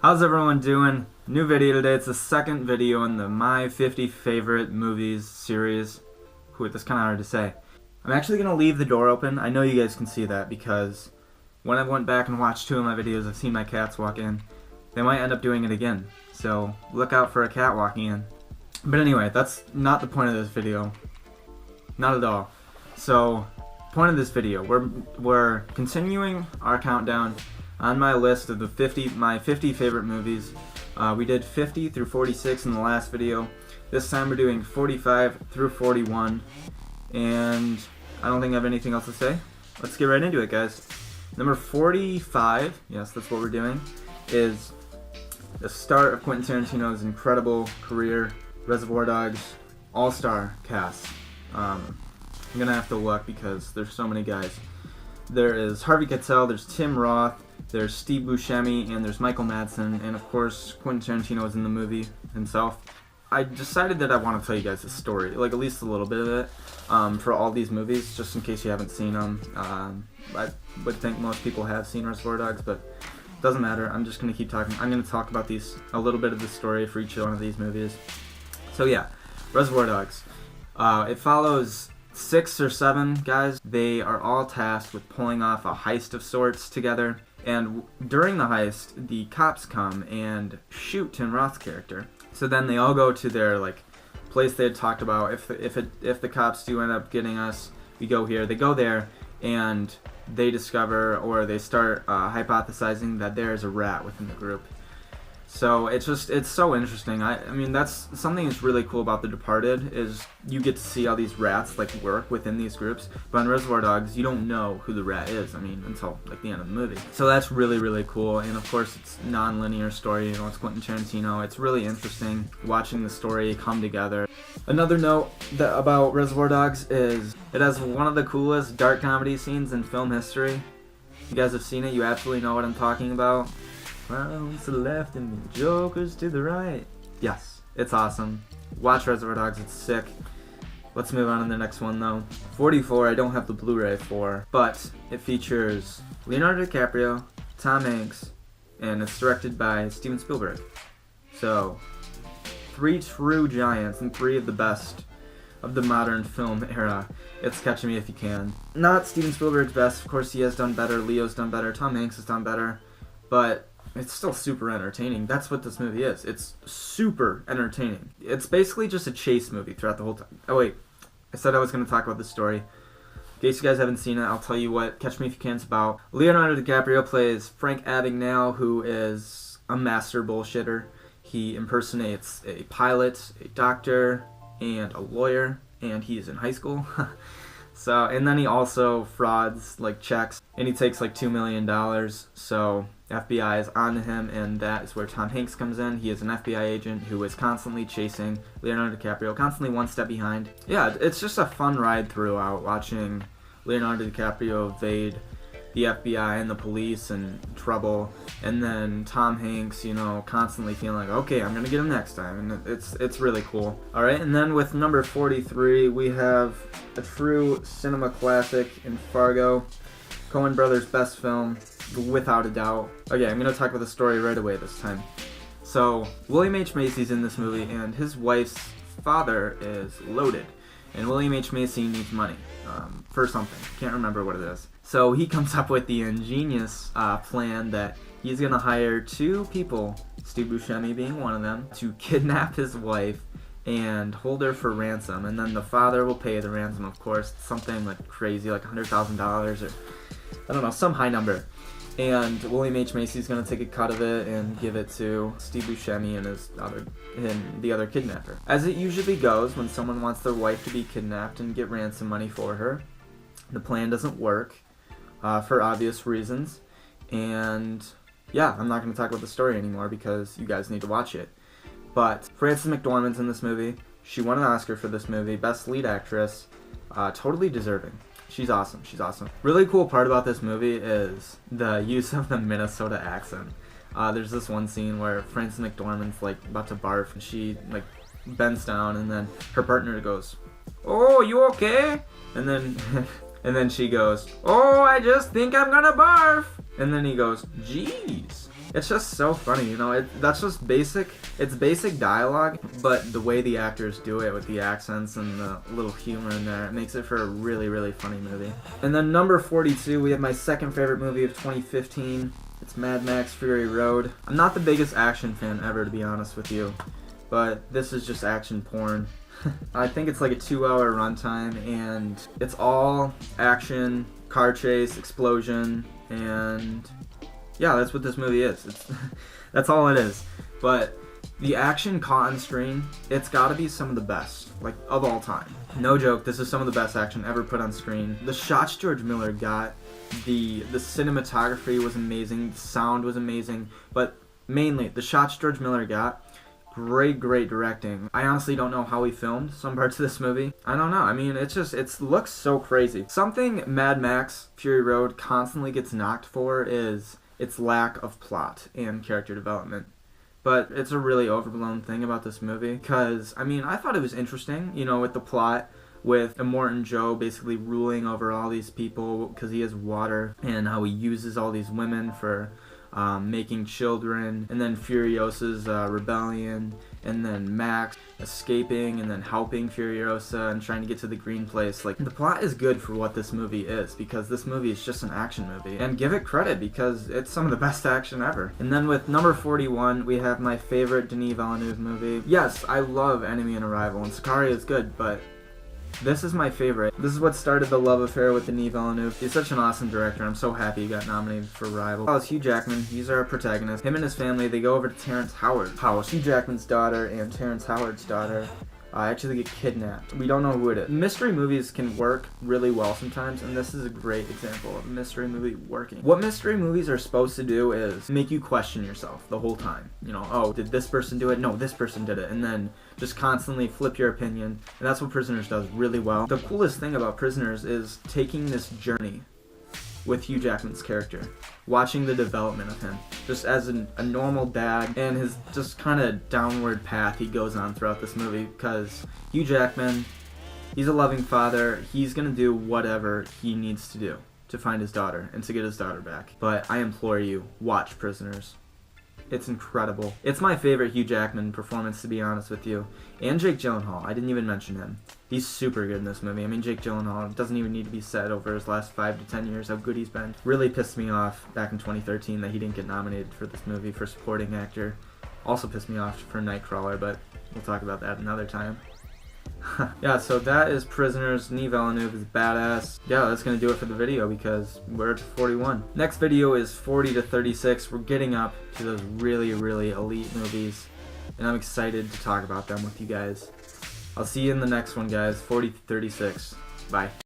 How's everyone doing? New video today. It's the second video in the My 50 Favorite Movies series. That's kind of hard to say. I'm actually going to leave the door open. I know you guys can see that because when I went back and watched two of my videos, I've seen my cats walk in. They might end up doing it again. So look out for a cat walking in. But anyway, that's not the point of this video. Not at all. So, point of this video, we're continuing our countdown on my list of my 50 favorite movies. We did 50 through 46 in the last video. This time we're doing 45 through 41. And I don't think I have anything else to say. Let's get right into it, guys. Number 45, yes, that's what we're doing, is the start of Quentin Tarantino's incredible career, Reservoir Dogs, all-star cast. I'm gonna have to look because there's so many guys. There is Harvey Keitel, there's Tim Roth, there's Steve Buscemi, and there's Michael Madsen, and of course Quentin Tarantino is in the movie himself. I decided that I want to tell you guys the story, like at least a little bit of it, for all these movies, just in case you haven't seen them. I would think most people have seen Reservoir Dogs, but it doesn't matter. I'm just going to keep talking. I'm going to talk about a little bit of the story for each one of these movies. So yeah, Reservoir Dogs. It follows 6 or 7 guys. They are all tasked with pulling off a heist of sorts together. And during the heist, the cops come and shoot Tim Roth's character. So then they all go to their place they had talked about. If the cops do end up getting us, we go here. They go there and they discover, or they start hypothesizing that there is a rat within the group. So it's so interesting. I mean, that's something that's really cool about The Departed, is you get to see how these rats work within these groups. But in Reservoir Dogs, you don't know who the rat is. I mean, until the end of the movie. So that's really, really cool. And of course, it's non-linear story. You know, it's Quentin Tarantino. It's really interesting watching the story come together. Another note about Reservoir Dogs is it has one of the coolest dark comedy scenes in film history. If you guys have seen it, you absolutely know what I'm talking about. Clowns to the left and the jokers to the right. Yes, it's awesome. Watch Reservoir Dogs, it's sick. Let's move on to the next one though. 44, I don't have the Blu-ray for, but it features Leonardo DiCaprio, Tom Hanks, and it's directed by Steven Spielberg. So, 3 true giants and 3 of the best of the modern film era. It's Catch Me If You Can. Not Steven Spielberg's best, of course he has done better, Leo's done better, Tom Hanks has done better, but it's still super entertaining. That's what this movie is. It's super entertaining. It's basically just a chase movie throughout the whole time. Oh wait, I said I was going to talk about the story. In case you guys haven't seen it, I'll tell you what Catch Me If You Can's about. Leonardo DiCaprio plays Frank Abagnale, who is a master bullshitter. He impersonates a pilot, a doctor, and a lawyer, and he is in high school. So, and then he also frauds checks, and he takes $2 million. So FBI is on him, and that is where Tom Hanks comes in. He is an FBI agent who is constantly chasing Leonardo DiCaprio, constantly one step behind. Yeah, it's just a fun ride throughout, watching Leonardo DiCaprio evade the FBI and the police and trouble, and then Tom Hanks, constantly feeling okay, I'm gonna get him next time, and it's really cool. All right, and then with number 43, we have a true cinema classic in Fargo, Coen Brothers' best film, without a doubt. Okay, I'm gonna talk about the story right away this time. So William H. Macy's in this movie, and his wife's father is loaded, and William H. Macy needs money for something. Can't remember what it is. So he comes up with the ingenious plan that he's going to hire 2 people, Steve Buscemi being one of them, to kidnap his wife and hold her for ransom. And then the father will pay the ransom, of course. Something crazy, $100,000 or, I don't know, some high number. And William H. Macy's going to take a cut of it and give it to Steve Buscemi and the other kidnapper. As it usually goes when someone wants their wife to be kidnapped and get ransom money for her, the plan doesn't work for obvious reasons. And yeah, I'm not going to talk about the story anymore because you guys need to watch it. But Frances McDormand's in this movie. She won an Oscar for this movie, Best Lead Actress. Totally deserving. She's awesome. She's awesome. Really cool part about this movie is the use of the Minnesota accent. There's this one scene where Frances McDormand's about to barf, and she bends down, and then her partner goes, "Oh, you okay?" And then she goes, "Oh, I just think I'm gonna barf." And then he goes, "Jeez." It's just so funny, you know. That's just basic. It's basic dialogue, but the way the actors do it with the accents and the little humor in there, it makes it for a really, really funny movie. And then number 42, we have my second favorite movie of 2015. It's Mad Max Fury Road. I'm not the biggest action fan ever, to be honest with you, but this is just action porn. I think it's like a 2-hour runtime, and it's all action, car chase, explosion, and yeah, that's what this movie is. That's all it is. But the action caught on screen, it's gotta be some of the best, like, of all time. No joke, this is some of the best action ever put on screen. The shots George Miller got, the cinematography was amazing, the sound was amazing, but mainly, the shots George Miller got, great directing. I honestly don't know how he filmed some parts of this movie. I don't know. I mean, it looks so crazy. Something Mad Max Fury Road constantly gets knocked for is its lack of plot and character development. But it's a really overblown thing about this movie, because, I mean, I thought it was interesting, you know, with the plot, with Immortan Joe basically ruling over all these people because he has water, and how he uses all these women for making children, and then Furiosa's rebellion, and then Max escaping and then helping Furiosa and trying to get to the green place. Like, the plot is good for what this movie is, because this movie is just an action movie, and give it credit because it's some of the best action ever. And then with number 41, we have my favorite Denis Villeneuve movie. Yes, I love Enemy and Arrival, and Sicario is good, but this is my favorite. This is what started the love affair with Denis Villeneuve. He's such an awesome director. I'm so happy he got nominated for Arrival. Oh, it's Hugh Jackman. He's our protagonist. Him and his family, they go over to Terrence Howard's house. Hugh Jackman's daughter and Terrence Howard's daughter actually get kidnapped. We don't know who it is. Mystery movies can work really well sometimes, and this is a great example of a mystery movie working. What mystery movies are supposed to do is make you question yourself the whole time. You know, oh, did this person do it? No, this person did it. And then just constantly flip your opinion, and that's what Prisoners does really well. The coolest thing about Prisoners is taking this journey with Hugh Jackman's character, watching the development of him, just as a normal dad, and his just kind of downward path he goes on throughout this movie, because Hugh Jackman, he's a loving father. He's gonna do whatever he needs to do to find his daughter and to get his daughter back. But I implore you, watch Prisoners. It's incredible. It's my favorite Hugh Jackman performance, to be honest with you. And Jake Gyllenhaal. I didn't even mention him. He's super good in this movie. I mean, Jake Gyllenhaal doesn't even need to be said over his last 5 to 10 years how good he's been. Really pissed me off back in 2013 that he didn't get nominated for this movie for supporting actor. Also pissed me off for Nightcrawler, but we'll talk about that another time. Yeah, so that is Prisoners. Denis Villeneuve is badass. Yeah, that's gonna do it for the video because we're at 41. Next video is 40 to 36. We're getting up to those really, really elite movies, and I'm excited to talk about them with you guys. I'll see you in the next one, guys. 40 to 36. Bye.